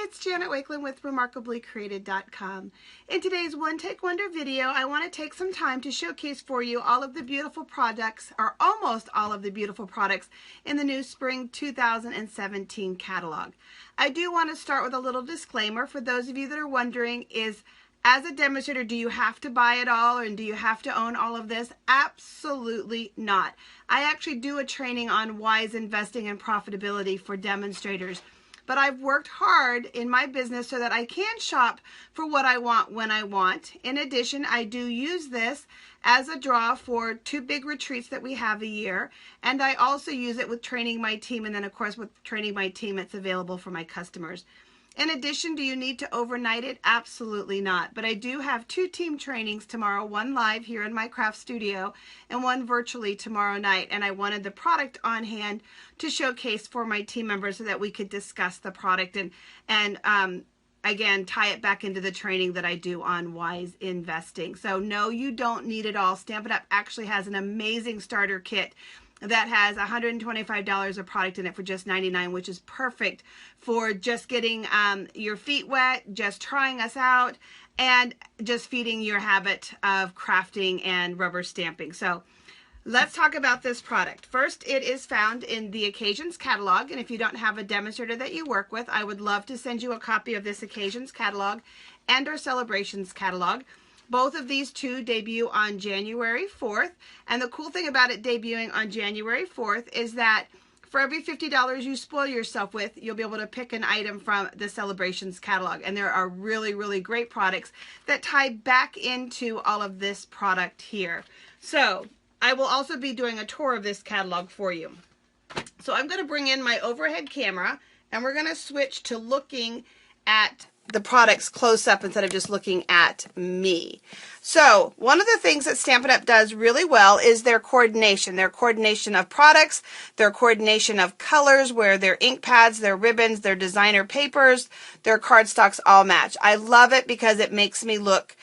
it's Janet Wakeland with RemarkablyCreated.com. In today's One Take Wonder video, I want to take some time to showcase for you all of the beautiful products, or almost all of the beautiful products, in the new Spring 2017 catalog. I do want to start with a little disclaimer for those of you that are wondering, as a demonstrator, do you have to buy it all and do you have to own all of this? Absolutely not. I actually do a training on wise investing and profitability for demonstrators. But I've worked hard in my business so that I can shop for what I want when I want. In addition, I do use this as a draw for 2 big retreats that we have a year. And I also use it with training my team. And then, of course, with training my team, it's available for my customers. In addition, do you need to overnight it? Absolutely not. But I do have 2 team trainings tomorrow, one live here in my craft studio and one virtually tomorrow night. And I wanted the product on hand to showcase for my team members so that we could discuss the product and again, tie it back into the training that I do on wise investing. So no, you don't need it all. Stampin' Up! Actually has an amazing starter kit that has $125 of product in it for just $99, which is perfect for just getting your feet wet, just trying us out, and just feeding your habit of crafting and rubber stamping. So let's talk about this product. First, it is found in the Occasions catalog, and if you don't have a demonstrator that you work with, I would love to send you a copy of this Occasions catalog and our Celebrations catalog. Both of these 2 debut on January 4th, and the cool thing about it debuting on January 4th is that for every $50 you spoil yourself with, you'll be able to pick an item from the Celebrations catalog. And there are really, really great products that tie back into all of this product here. So I will also be doing a tour of this catalog for you. So I'm going to bring in my overhead camera, and we're going to switch to looking at the products close up instead of just looking at me. So one of the things that Stampin' Up! Does really well is their coordination of products, their coordination of colors, where their ink pads, their ribbons, their designer papers, their cardstocks all match. I love it because it makes me look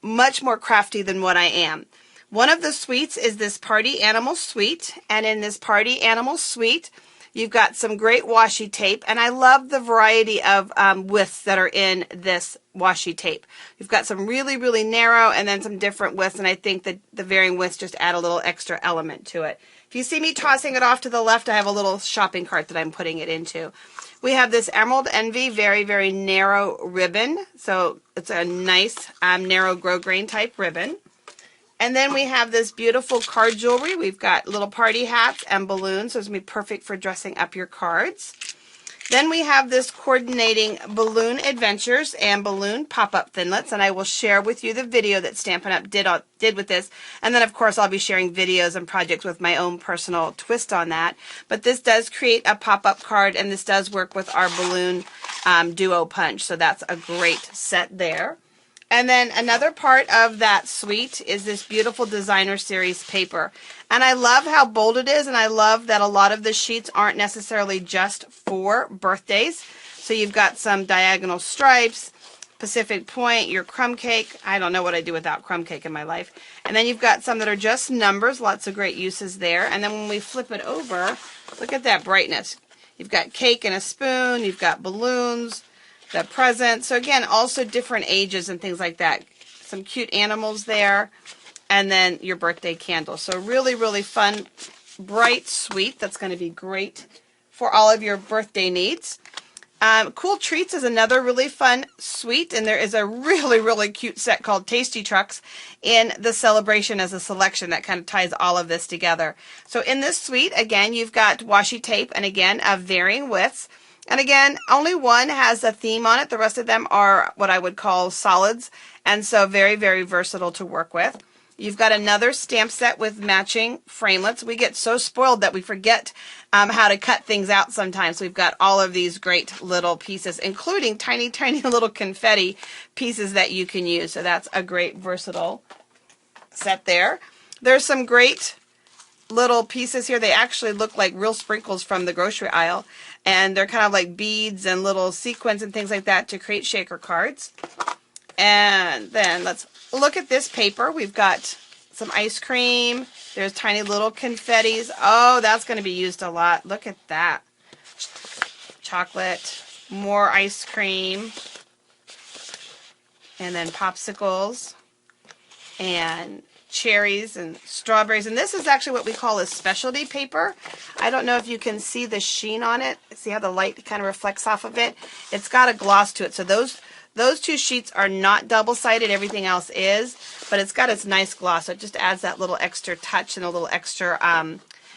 much more crafty than what I am. One of the suites is this Party Animal Suite, and in this Party Animal Suite, you've got some great washi tape, and I love the variety of widths that are in this washi tape. You've got some really, really narrow and then some different widths, and I think that the varying widths just add a little extra element to it. If you see me tossing it off to the left, I have a little shopping cart that I'm putting it into. We have this Emerald Envy, very, very narrow ribbon, so it's a nice narrow grosgrain type ribbon. And then we have this beautiful card jewelry. We've got little party hats and balloons, so it's going to be perfect for dressing up your cards. Then we have this coordinating balloon adventures and balloon pop-up thinlets, and I will share with you the video that Stampin' Up! did with this. And then, of course, I'll be sharing videos and projects with my own personal twist on that. But this does create a pop-up card, and this does work with our balloon duo punch, so that's a great set there. And then another part of that suite is this beautiful designer series paper. And I love how bold it is, and I love that a lot of the sheets aren't necessarily just for birthdays. So you've got some diagonal stripes, Pacific Point, your crumb cake. I don't know what I do without crumb cake in my life. And then you've got some that are just numbers, lots of great uses there. And then when we flip it over, look at that brightness. You've got cake and a spoon, you've got balloons, the present. So again, also different ages and things like that. Some cute animals there. And then your birthday candle. So really, really fun, bright suite. That's going to be great for all of your birthday needs. Cool Treats is another really fun suite. And there is a really, really cute set called Tasty Trucks in the Celebration as a selection that kind of ties all of this together. So in this suite, again, you've got washi tape and again, of varying widths. And again, only one has a theme on it. The rest of them are what I would call solids, and so very, very versatile to work with. You've got another stamp set with matching framelits. We get so spoiled that we forget how to cut things out sometimes. We've got all of these great little pieces, including tiny, tiny little confetti pieces that you can use. So that's a great versatile set there. There's some great little pieces here. They actually look like real sprinkles from the grocery aisle, and they're kind of like beads and little sequins and things like that to create shaker cards. And then let's look at this paper. We've got some ice cream. There's tiny little confettis. Oh, that's going to be used a lot. Look at that. Chocolate. more ice cream, and then popsicles, and cherries and strawberries. And this is actually what we call a specialty paper. I don't know if you can see the sheen on it. See how the light kind of reflects off of it? It's got a gloss to it. So those two sheets are not double-sided. Everything else is. But it's got its nice gloss. So it just adds that little extra touch and a little extra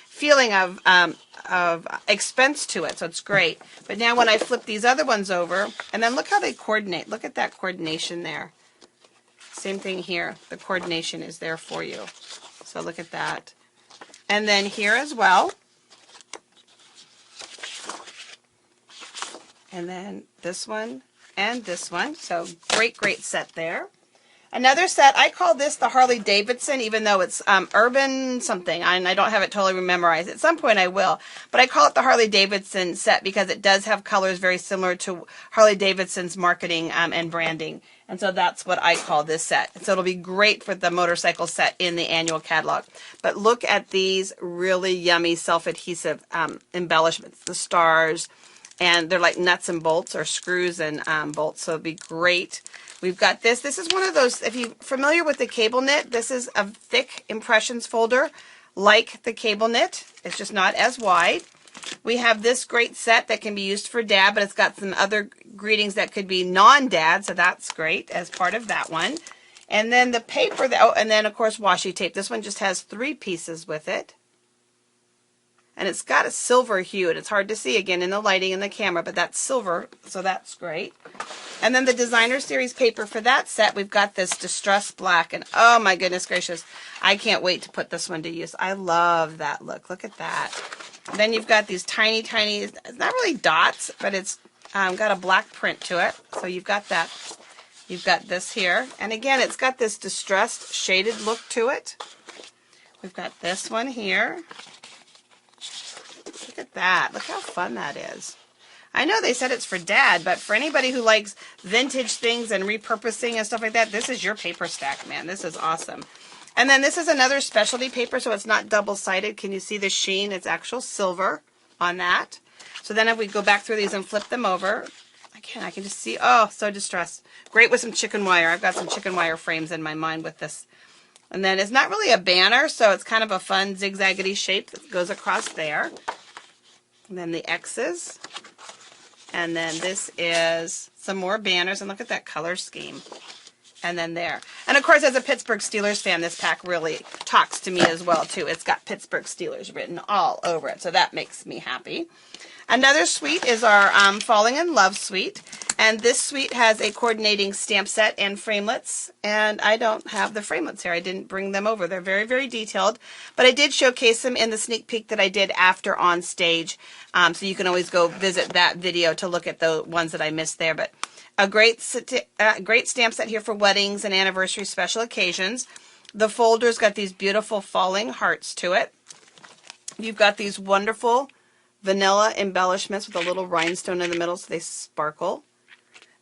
feeling of expense to it. So it's great. But now when I flip these other ones over, and then look how they coordinate. Look at that coordination there. Same thing here. The coordination is there for you. So look at that. And then here as well. And then this one and this one. So great, great set there. Another set, I call this the Harley Davidson, even though it's urban something, and I don't have it totally memorized. At some point I will. But I call it the Harley Davidson set because it does have colors very similar to Harley Davidson's marketing and branding. And so that's what I call this set. So it'll be great for the motorcycle set in the annual catalog. But look at these really yummy self-adhesive embellishments, the stars, and they're like nuts and bolts or screws and bolts. So it'll be great. We've got this. This is one of those, if you're familiar with the cable knit, this is a thick impressions folder like the cable knit. It's just not as wide. We have this great set that can be used for dad, but it's got some other greetings that could be non-dad, so that's great as part of that one. And then the paper, and then of course washi tape. This one just has 3 pieces with it. And it's got a silver hue, and it's hard to see again in the lighting in the camera, but that's silver, so that's great. And then the designer series paper for that set, we've got this distressed black, and oh my goodness gracious, I can't wait to put this one to use. I love that look. Look at that. And then you've got these tiny, tiny, it's not really dots, but it's got a black print to it. So you've got that. You've got this here. And again, it's got this distressed shaded look to it. We've got this one here. Look at that. Look how fun that is. I know they said it's for dad, but for anybody who likes vintage things and repurposing and stuff like that, this is your paper stack, man. This is awesome. And then this is another specialty paper, so it's not double-sided. Can you see the sheen? It's actual silver on that. So then if we go back through these and flip them over, I can just see, oh, so distressed. Great with some chicken wire. I've got some chicken wire frames in my mind with this. And then it's not really a banner, so it's kind of a fun zigzaggedy shape that goes across there. And then the X's. And then this is some more banners, and look at that color scheme. And then there. And of course, as a Pittsburgh Steelers fan, this pack really talks to me as well, too. It's got Pittsburgh Steelers written all over it, so that makes me happy. Another suite is our Falling in Love suite. And this suite has a coordinating stamp set and framelits. And I don't have the framelits here. I didn't bring them over. They're very, very detailed. But I did showcase them in the sneak peek that I did after on stage. So you can always go visit that video to look at the ones that I missed there. But a great stamp set here for weddings and anniversary special occasions. The folder's got these beautiful falling hearts to it. You've got these wonderful vanilla embellishments with a little rhinestone in the middle so they sparkle.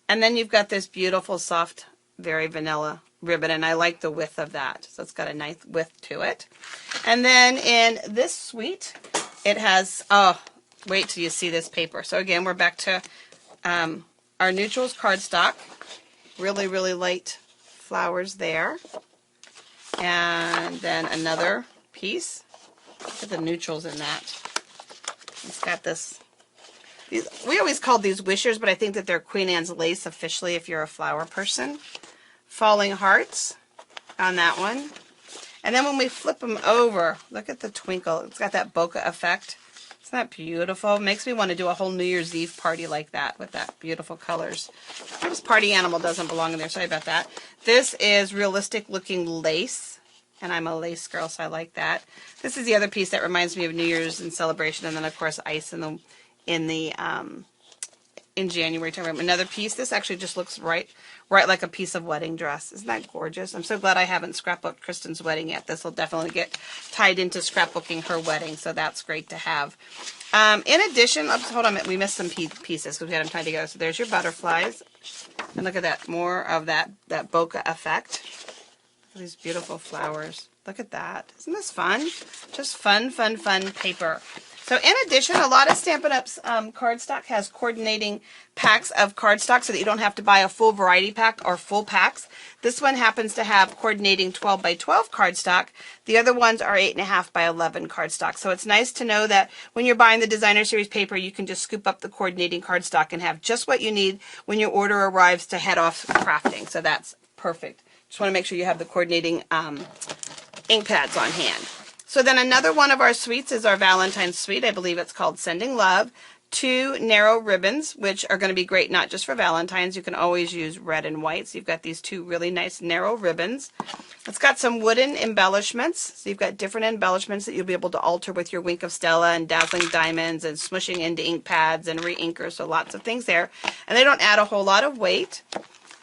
And then you've got this beautiful, soft, very vanilla ribbon, and I like the width of that. So it's got a nice width to it. And then in this suite, it has, oh, wait till you see this paper. So again, we're back to our neutrals cardstock. Really, really light flowers there. And then another piece. Look at the neutrals in that. It's got this. We always called these wishers, but I think that they're Queen Anne's lace officially if you're a flower person. Falling hearts on that one. And then when we flip them over, look at the twinkle. It's got that bokeh effect. Isn't that beautiful? It makes me want to do a whole New Year's Eve party like that with that beautiful colors. This party animal doesn't belong in there. Sorry about that. This is realistic looking lace. And I'm a lace girl, so I like that. This is the other piece that reminds me of New Year's and celebration. And then, of course, ice in January time. Another piece. This actually just looks right like a piece of wedding dress. Isn't that gorgeous? I'm so glad I haven't scrapbooked Kristen's wedding yet. This will definitely get tied into scrapbooking her wedding, so that's great to have. In addition, hold on a minute, we missed some pieces because we had them tied together. So there's your butterflies. And look at that, more of that bokeh effect. These beautiful flowers. Look at that. Isn't this fun? Just fun, fun, fun paper. So in addition, a lot of Stampin' Up's cardstock has coordinating packs of cardstock so that you don't have to buy a full variety pack or full packs. This one happens to have coordinating 12 by 12 cardstock. The other ones are 8.5 by 11 cardstock. So it's nice to know that when you're buying the Designer Series paper, you can just scoop up the coordinating cardstock and have just what you need when your order arrives to head off crafting. So that's perfect. Just want to make sure you have the coordinating ink pads on hand. So then another one of our suites is our Valentine's suite. I believe it's called Sending Love. 2 narrow ribbons, which are going to be great not just for Valentine's. You can always use red and white. So you've got these 2 really nice narrow ribbons. It's got some wooden embellishments. So you've got different embellishments that you'll be able to alter with your Wink of Stella and Dazzling Diamonds and smushing into ink pads and re-inkers. So lots of things there. And they don't add a whole lot of weight.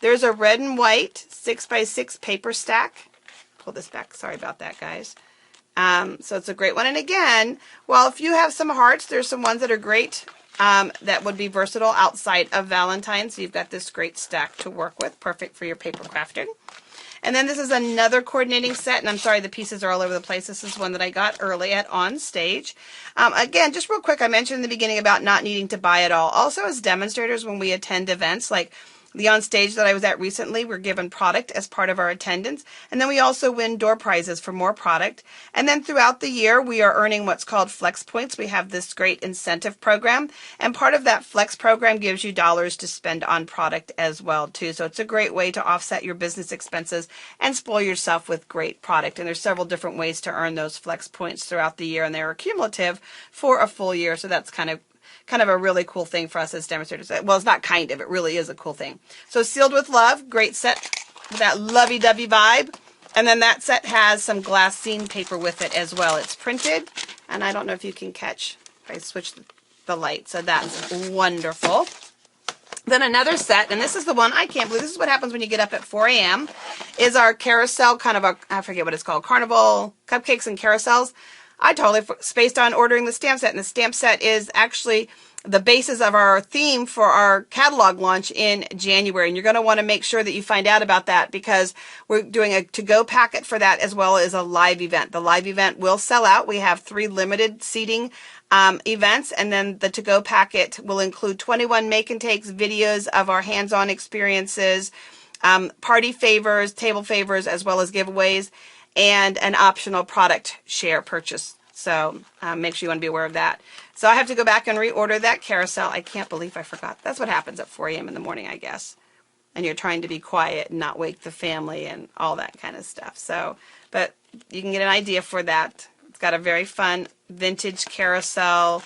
There's a red and white 6 by 6 paper stack. Pull this back. Sorry about that, guys. So it's a great one. And again, well, if you have some hearts, there's some ones that are great that would be versatile outside of Valentine's. So you've got this great stack to work with. Perfect for your paper crafting. And then this is another coordinating set. And I'm sorry, the pieces are all over the place. This is one that I got early at On Stage. Again, just real quick, I mentioned in the beginning about not needing to buy it all. Also, as demonstrators, when we attend events like the On Stage that I was at recently, we're given product as part of our attendance. And then we also win door prizes for more product. And then throughout the year, we are earning what's called Flex Points. We have this great incentive program. And part of that Flex program gives you dollars to spend on product as well, too. So it's a great way to offset your business expenses and spoil yourself with great product. And there's several different ways to earn those Flex Points throughout the year. And they're cumulative for a full year. So that's kind of a really cool thing for us as demonstrators. Well, it's not kind of, it really is a cool thing. So Sealed with Love, great set with that lovey-dovey vibe. And then that set has some glassine paper with it as well. It's printed, and I don't know if you can catch if I switch the light. So that's wonderful. Then another set, and this is the one, I can't believe, this is what happens when you get up at 4 a.m., is our carousel, kind of a, I forget what it's called, Carnival Cupcakes and Carousels. I totally spaced on ordering the stamp set, and the stamp set is actually the basis of our theme for our catalog launch in January. And you're going to want to make sure that you find out about that because we're doing a to-go packet for that as well as a live event. The live event will sell out. We have 3 limited seating events, and then the to-go packet will include 21 make and takes, videos of our hands-on experiences, party favors, table favors, as well as giveaways, and an optional product share purchase. So make sure you want to be aware of that. So I have to go back and reorder that carousel. I can't believe I forgot. That's what happens at 4 a.m. in the morning, I guess. And you're trying to be quiet and not wake the family and all that kind of stuff. So, but you can get an idea for that. It's got a very fun vintage carousel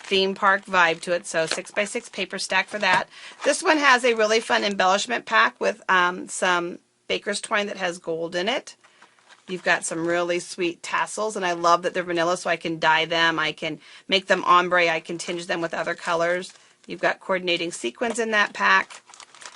theme park vibe to it. So 6 by 6 paper stack for that. This one has a really fun embellishment pack with some baker's twine that has gold in it. You've got some really sweet tassels, and I love that they're vanilla, so I can dye them. I can make them ombre. I can tinge them with other colors. You've got coordinating sequins in that pack.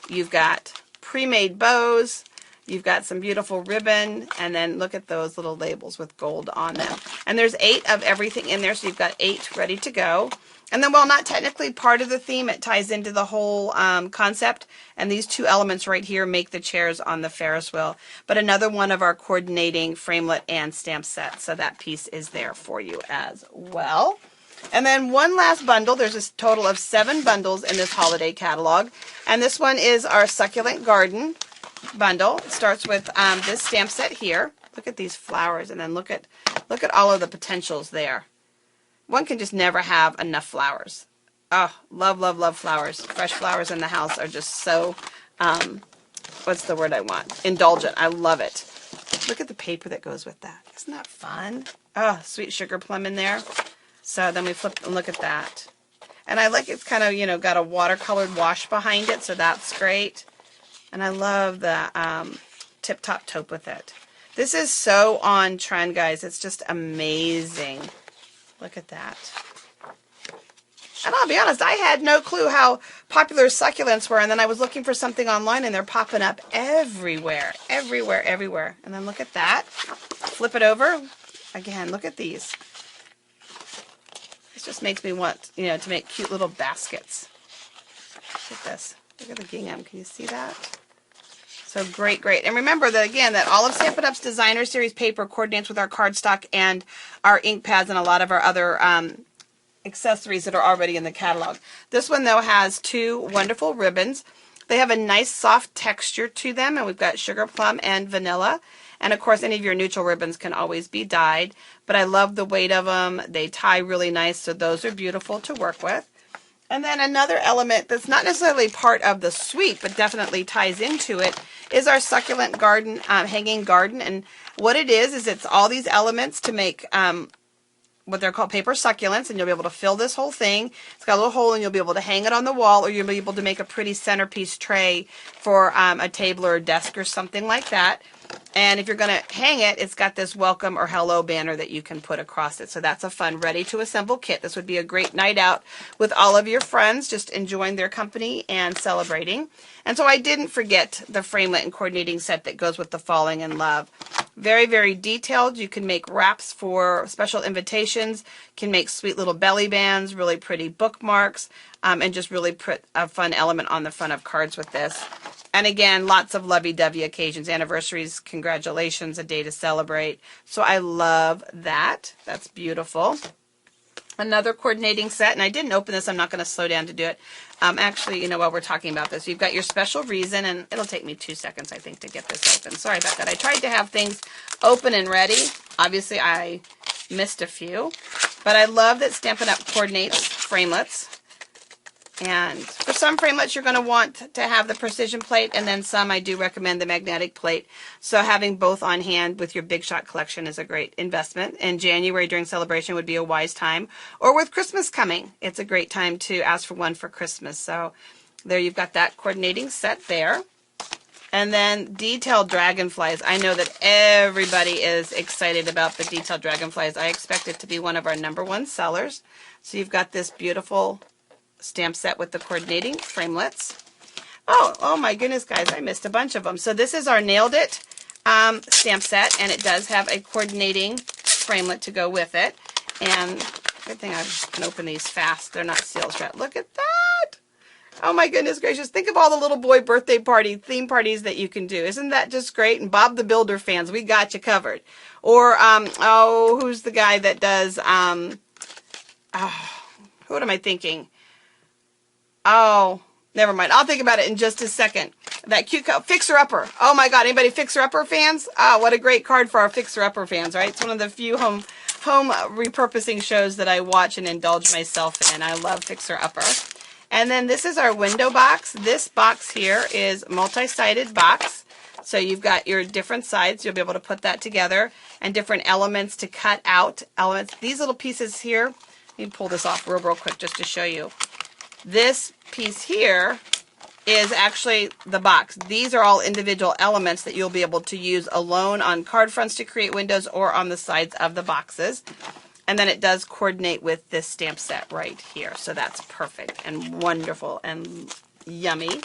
You've got pre-made bows. You've got some beautiful ribbon, and then look at those little labels with gold on them. And there's 8 of everything in there, so you've got 8 ready to go. And then, while not technically part of the theme, it ties into the whole concept. And these 2 elements right here make the chairs on the Ferris wheel. But another one of our coordinating framelit and stamp sets. So that piece is there for you as well. And then one last bundle. There's a total of 7 bundles in this holiday catalog. And this one is our Succulent Garden bundle. It starts with this stamp set here. Look at these flowers, and then look at all of the potentials there. One can just never have enough flowers. Oh, love, love, love flowers. Fresh flowers in the house are just so, what's the word I want? Indulgent. I love it. Look at the paper that goes with that. Isn't that fun? Oh, sweet sugar plum in there. So then we flip and look at that. And I like it's kind of, you know, got a watercolored wash behind it, so that's great. And I love the tip-top taupe with it. This is so on trend, guys. It's just amazing. Look at that. And I'll be honest, I had no clue how popular succulents were, and then I was looking for something online, and they're popping up everywhere, everywhere, everywhere. And then look at that. Flip it over. Again, look at these. This just makes me want, you know, to make cute little baskets. Look at this. Look at the gingham. Can you see that? So great, great. And remember that, again, that all of Stampin' Up's Designer Series paper coordinates with our cardstock and our ink pads and a lot of our other accessories that are already in the catalog. This one, though, has two wonderful ribbons. They have a nice soft texture to them, and we've got sugar plum and vanilla. And of course, any of your neutral ribbons can always be dyed, but I love the weight of them. They tie really nice, so those are beautiful to work with. And then another element that's not necessarily part of the suite, but definitely ties into it, is our succulent garden, hanging garden. And what it is it's all these elements to make what they're called paper succulents, and you'll be able to fill this whole thing. It's got a little hole, and you'll be able to hang it on the wall, or you'll be able to make a pretty centerpiece tray for a table or a desk or something like that. And if you're going to hang it, it's got this welcome or hello banner that you can put across it. So that's a fun, ready to assemble kit. This would be a great night out with all of your friends, just enjoying their company and celebrating. And so I didn't forget the framelit and coordinating set that goes with the Falling in Love. Very, very detailed. You can make wraps for special invitations, can make sweet little belly bands, really pretty bookmarks, and just really put a fun element on the front of cards with this. And again, lots of lovey-dovey occasions, anniversaries, congratulations, a day to celebrate. So I love that. That's beautiful. Another coordinating set, and I didn't open this. I'm not going to slow down to do it. Actually, while we're talking about this, you've got your special reason, and it'll take me 2 seconds, I think, to get this open. Sorry about that. I tried to have things open and ready. Obviously, I missed a few, but I love that Stampin' Up! Coordinates framelits. And for some framelits, you're going to want to have the precision plate, and then some I do recommend the magnetic plate. So having both on hand with your Big Shot collection is a great investment. In January during celebration would be a wise time. Or with Christmas coming, it's a great time to ask for one for Christmas. So there you've got that coordinating set there. And then detailed dragonflies. I know that everybody is excited about the detailed dragonflies. I expect it to be one of our #1 sellers. So you've got this beautiful stamp set with the coordinating framelits. Oh my goodness, guys, I missed a bunch of them. So this is our Nailed It stamp set, and it does have a coordinating framelit to go with it. And good thing I can open these fast. They're not seal strapped. Look at that. Oh my goodness gracious. Think of all the little boy birthday party theme parties that you can do. Isn't that just great? And Bob the Builder fans, we got you covered. Or, who's the guy that does, what am I thinking? Oh, never mind. I'll think about it in just a second. That cute Fixer Upper. Oh my God, anybody Fixer Upper fans? Oh, what a great card for our Fixer Upper fans, right? It's one of the few home repurposing shows that I watch and indulge myself in. I love Fixer Upper. And then this is our window box. This box here is multi-sided box. So you've got your different sides. You'll be able to put that together, and different elements to cut out elements. These little pieces here, let me pull this off real quick just to show you. This piece here is actually the box. These are all individual elements that you'll be able to use alone on card fronts to create windows or on the sides of the boxes. And then it does coordinate with this stamp set right here. So that's perfect and wonderful and yummy.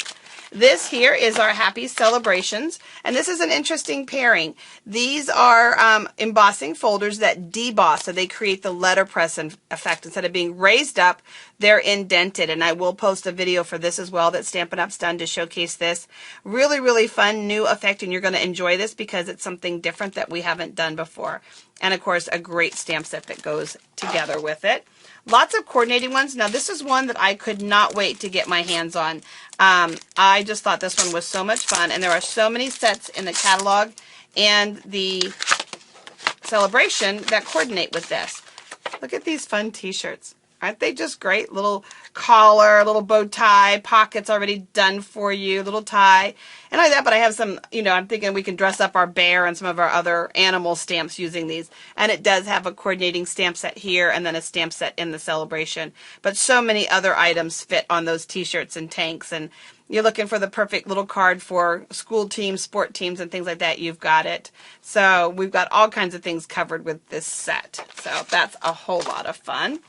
This here is our Happy Celebrations, and this is an interesting pairing. These are embossing folders that deboss, so they create the letterpress effect. Instead of being raised up, they're indented, and I will post a video for this as well that Stampin' Up's done to showcase this. Really, really fun new effect, and you're going to enjoy this because it's something different that we haven't done before. And of course, a great stamp set that goes together with it. Lots of coordinating ones. Now, this is one that I could not wait to get my hands on. I just thought this one was so much fun, and there are so many sets in the catalog and the celebration that coordinate with this. Look at these fun t-shirts. Aren't they just great? Little collar, little bow tie, pockets already done for you, little tie. And like that, but I have some, I'm thinking we can dress up our bear and some of our other animal stamps using these. And it does have a coordinating stamp set here and then a stamp set in the celebration. But so many other items fit on those t-shirts and tanks. And you're looking for the perfect little card for school teams, sport teams, and things like that, you've got it. So we've got all kinds of things covered with this set. So that's a whole lot of fun.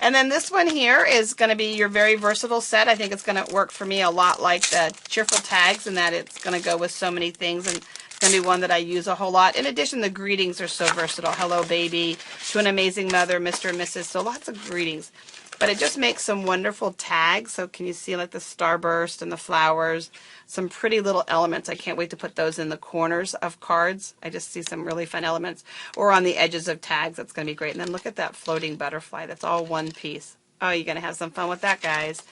And then this one here is going to be your very versatile set. I think it's going to work for me a lot like the Cheerful Tags, in that it's going to go with so many things, and it's going to be one that I use a whole lot. In addition, the greetings are so versatile. Hello, baby, to an amazing mother, Mr. and Mrs. So lots of greetings. but it just makes some wonderful tags. So can you see like the starburst and the flowers, some pretty little elements. I can't wait to put those in the corners of cards. I just see some really fun elements, or on the edges of tags. That's going to be great. And then look at that floating butterfly. That's all one piece. Oh, you're going to have some fun with that, guys.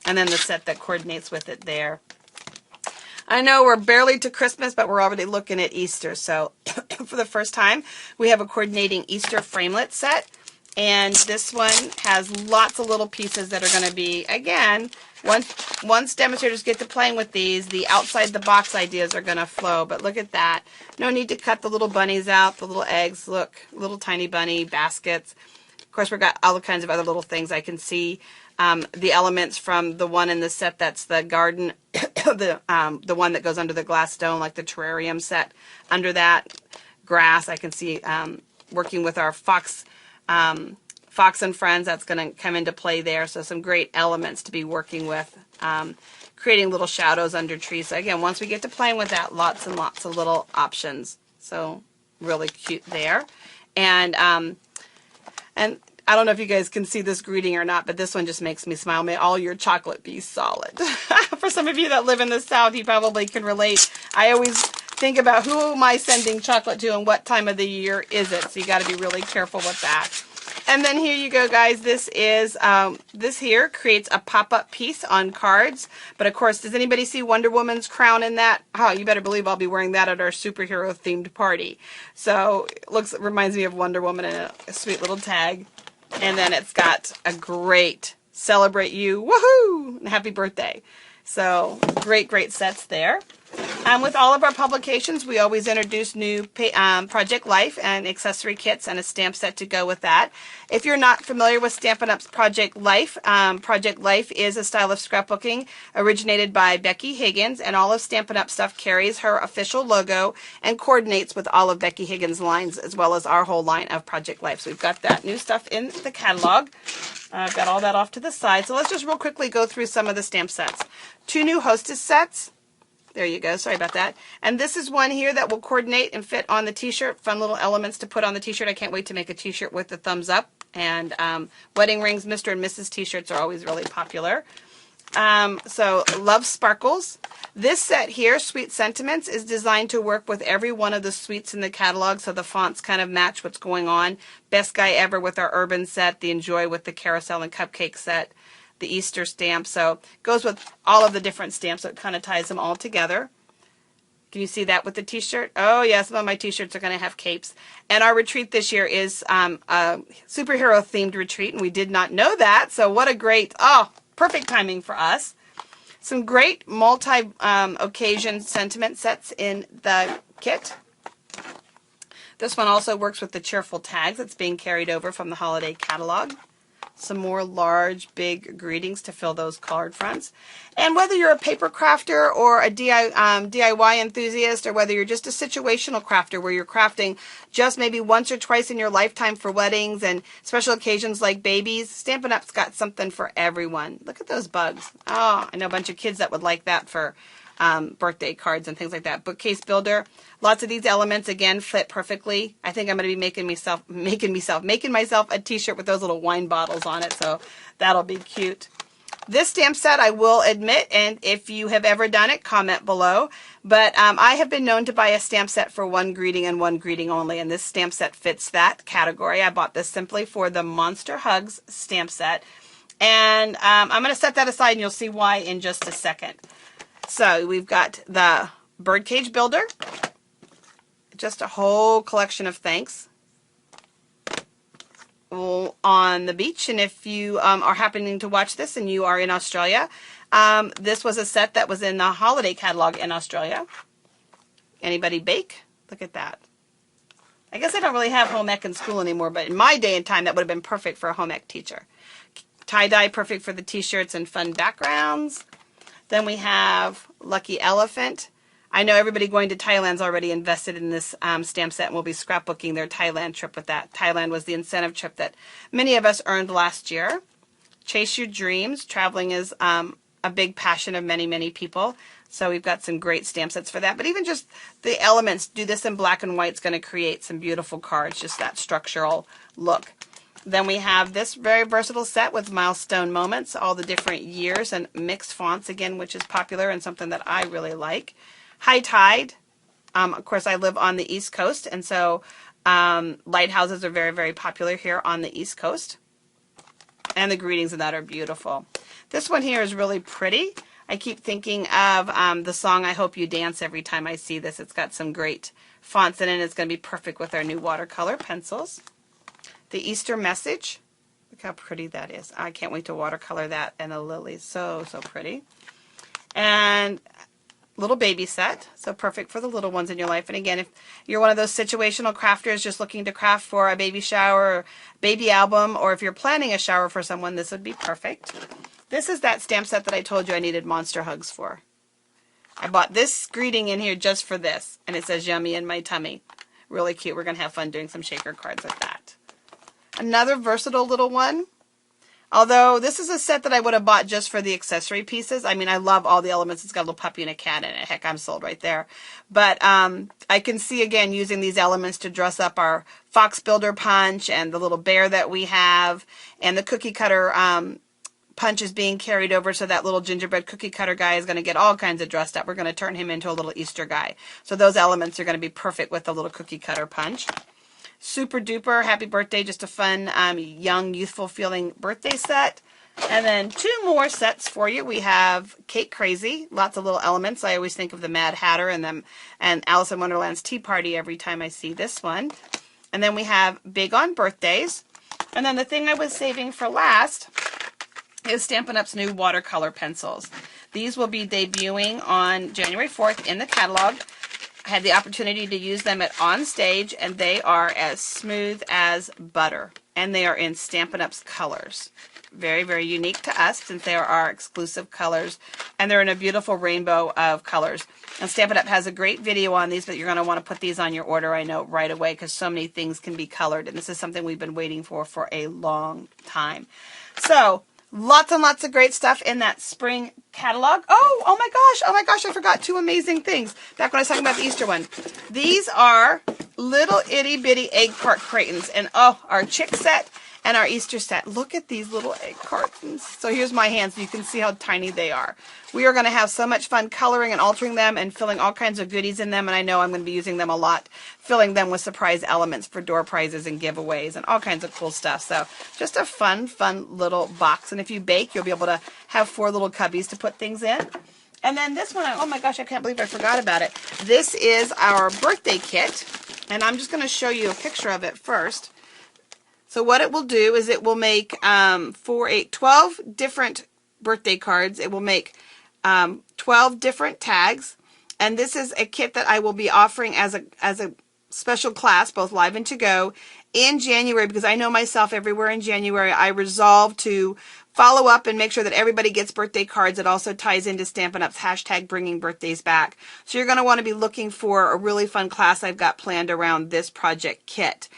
And then the set that coordinates with it there. I know we're barely to Christmas, but we're already looking at Easter. So for the first time, we have a coordinating Easter framelit set. And this one has lots of little pieces that are going to be, again, once demonstrators get to playing with these, the outside the box ideas are going to flow. But look at that. No need to cut the little bunnies out, the little eggs. Look, little tiny bunny baskets. Of course, we've got all kinds of other little things. I can see the elements from the one in the set that's the garden, the one that goes under the glass dome, like the terrarium set. Under that, grass. I can see working with our Fox and Friends, that's going to come into play there. So some great elements to be working with, creating little shadows under trees. So again, once we get to playing with that, lots and lots of little options. So really cute there. And I don't know if you guys can see this greeting or not, but this one just makes me smile. May all your chocolate be solid. For some of you that live in the South, you probably can relate. I always think about who am I sending chocolate to and what time of the year is it. So you got to be really careful with that. And then here you go, guys. This is this here creates a pop-up piece on cards. But of course, does anybody see Wonder Woman's crown in that? Oh, you better believe I'll be wearing that at our superhero themed party. So it reminds me of Wonder Woman and a sweet little tag. And then it's got a great celebrate you, woohoo, and happy birthday. So great sets there. With all of our publications, we always introduce new Project Life and accessory kits and a stamp set to go with that. If you're not familiar with Stampin' Up's Project Life is a style of scrapbooking originated by Becky Higgins, and all of Stampin' Up stuff carries her official logo and coordinates with all of Becky Higgins' lines, as well as our whole line of Project Life. So we've got that new stuff in the catalog. I've got all that off to the side. So let's just real quickly go through some of the stamp sets. 2 new Hostess sets. There you go. Sorry about that. And this is one here that will coordinate and fit on the t-shirt. Fun little elements to put on the t-shirt. I can't wait to make a t-shirt with the thumbs up. And wedding rings, Mr. and Mrs. t-shirts are always really popular. So Love Sparkles. This set here, Sweet Sentiments, is designed to work with every one of the sweets in the catalog, so the fonts kind of match what's going on. Best Guy Ever with our Urban set, the Enjoy with the Carousel and Cupcake set, the Easter stamp. So it goes with all of the different stamps, so it kind of ties them all together. Can you see that with the t-shirt? Oh yeah, some of my t-shirts are going to have capes. And our retreat this year is a superhero themed retreat, and we did not know that, so what a great, perfect timing for us. Some great multi-occasion sentiment sets in the kit. This one also works with the cheerful tags that's being carried over from the holiday catalog. Some more large, big greetings to fill those card fronts. And whether you're a paper crafter or a DIY enthusiast, or whether you're just a situational crafter where you're crafting just maybe once or twice in your lifetime for weddings and special occasions like babies, Stampin' Up's got something for everyone. Look at those bugs. Oh, I know a bunch of kids that would like that for birthday cards and things like that. Bookcase builder. Lots of these elements, again, fit perfectly. I think I'm going to be making myself a t-shirt with those little wine bottles on it, so that'll be cute. This stamp set, I will admit, and if you have ever done it, comment below, but I have been known to buy a stamp set for one greeting and one greeting only, and this stamp set fits that category. I bought this simply for the Monster Hugs stamp set, and I'm going to set that aside, and you'll see why in just a second. So we've got the Birdcage Builder, just a whole collection of thanks on the beach. And if you are happening to watch this and you are in Australia, this was a set that was in the holiday catalog in Australia. Anybody bake? Look at that. I guess I don't really have home ec in school anymore, but in my day and time, that would have been perfect for a home ec teacher. Tie-dye, perfect for the t-shirts and fun backgrounds. Then we have Lucky Elephant. I know everybody going to Thailand's already invested in this stamp set and will be scrapbooking their Thailand trip with that. Thailand was the incentive trip that many of us earned last year. Chase Your Dreams. Traveling is a big passion of many, many people. So we've got some great stamp sets for that. But even just the elements, do this in black and white, is going to create some beautiful cards, just that structural look. Then we have this very versatile set with milestone moments, all the different years and mixed fonts again, which is popular and something that I really like. High Tide. Of course, I live on the East Coast, and so lighthouses are very, very popular here on the East Coast. And the greetings of that are beautiful. This one here is really pretty. I keep thinking of the song I Hope You Dance every time I see this. It's got some great fonts in it. It's going to be perfect with our new watercolor pencils. The Easter Message. Look how pretty that is. I can't wait to watercolor that and a lily. So, so pretty. And little baby set. So perfect for the little ones in your life. And again, if you're one of those situational crafters just looking to craft for a baby shower or baby album, or if you're planning a shower for someone, this would be perfect. This is that stamp set that I told you I needed monster hugs for. I bought this greeting in here just for this. And it says yummy in my tummy. Really cute. We're going to have fun doing some shaker cards with that. Another versatile little one. Although this is a set that I would have bought just for the accessory pieces. I mean, I love all the elements. It's got a little puppy and a cat in it. Heck, I'm sold right there. But I can see, again, using these elements to dress up our Fox Builder punch and the little bear that we have. And the cookie cutter punch is being carried over, so that little gingerbread cookie cutter guy is going to get all kinds of dressed up. We're going to turn him into a little Easter guy. So those elements are going to be perfect with the little cookie cutter punch. Super duper happy birthday, just a fun, young, youthful feeling birthday set. And then two more sets for you. We have Cake Crazy, lots of little elements. I always think of the Mad Hatter and Alice in Wonderland's Tea Party every time I see this one. And then we have Big on Birthdays. And then the thing I was saving for last is Stampin' Up's new watercolor pencils. These will be debuting on January 4th in the catalog. I had the opportunity to use them at On Stage, and they are as smooth as butter. And they are in Stampin' Up's colors. Very, very unique to us since they are our exclusive colors. And they're in a beautiful rainbow of colors. And Stampin' Up has a great video on these, but you're going to want to put these on your order, I know, right away, because so many things can be colored. And this is something we've been waiting for a long time. So, lots and lots of great stuff in that spring catalog. Oh my gosh, I forgot two amazing things back when I was talking about the Easter one. These are little itty bitty egg cart Cratons, and our chick set and our Easter set. Look at these little egg cartons. So here's my hands so you can see how tiny they are. We are going to have so much fun coloring and altering them and filling all kinds of goodies in them, and I know I'm going to be using them a lot, filling them with surprise elements for door prizes and giveaways and all kinds of cool stuff. So just a fun, fun little box. And if you bake, you'll be able to have 4 little cubbies to put things in. And then this one, oh my gosh, I can't believe I forgot about it. This is our birthday kit, and I'm just going to show you a picture of it first. So what it will do is it will make 12 different birthday cards. It will make 12 different tags. And this is a kit that I will be offering as a special class, both live and to go, in January, because I know myself everywhere in January, I resolve to follow up and make sure that everybody gets birthday cards. It also ties into Stampin' Up's hashtag Bringing Birthdays Back. So you're going to want to be looking for a really fun class I've got planned around this project kit.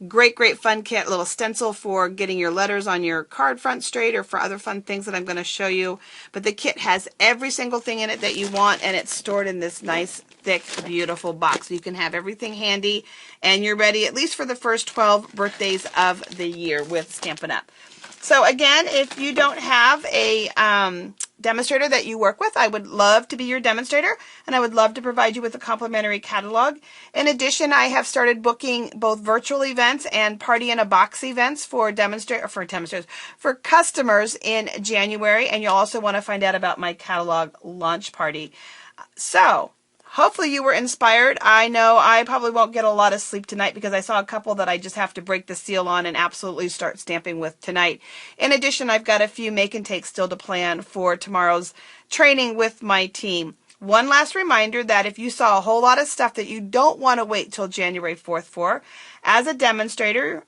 Great, great fun kit, little stencil for getting your letters on your card front straight or for other fun things that I'm going to show you. But the kit has every single thing in it that you want, and it's stored in this nice, thick, beautiful box. So you can have everything handy, and you're ready at least for the first 12 birthdays of the year with Stampin' Up. So again, if you don't have a demonstrator that you work with, I would love to be your demonstrator, and I would love to provide you with a complimentary catalog. In addition, I have started booking both virtual events and party in a box events for customers in January, and you'll also want to find out about my catalog launch party. So, hopefully you were inspired. I know I probably won't get a lot of sleep tonight because I saw a couple that I just have to break the seal on and absolutely start stamping with tonight. In addition, I've got a few make and takes still to plan for tomorrow's training with my team. One last reminder that if you saw a whole lot of stuff that you don't want to wait till January 4th for, as a demonstrator,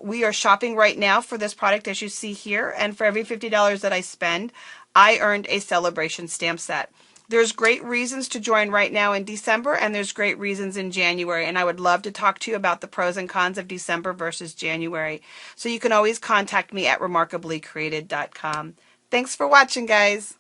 we are shopping right now for this product as you see here, and for every $50 that I spend, I earned a celebration stamp set. There's great reasons to join right now in December, and there's great reasons in January, and I would love to talk to you about the pros and cons of December versus January. So you can always contact me at remarkablycreated.com. Thanks for watching, guys.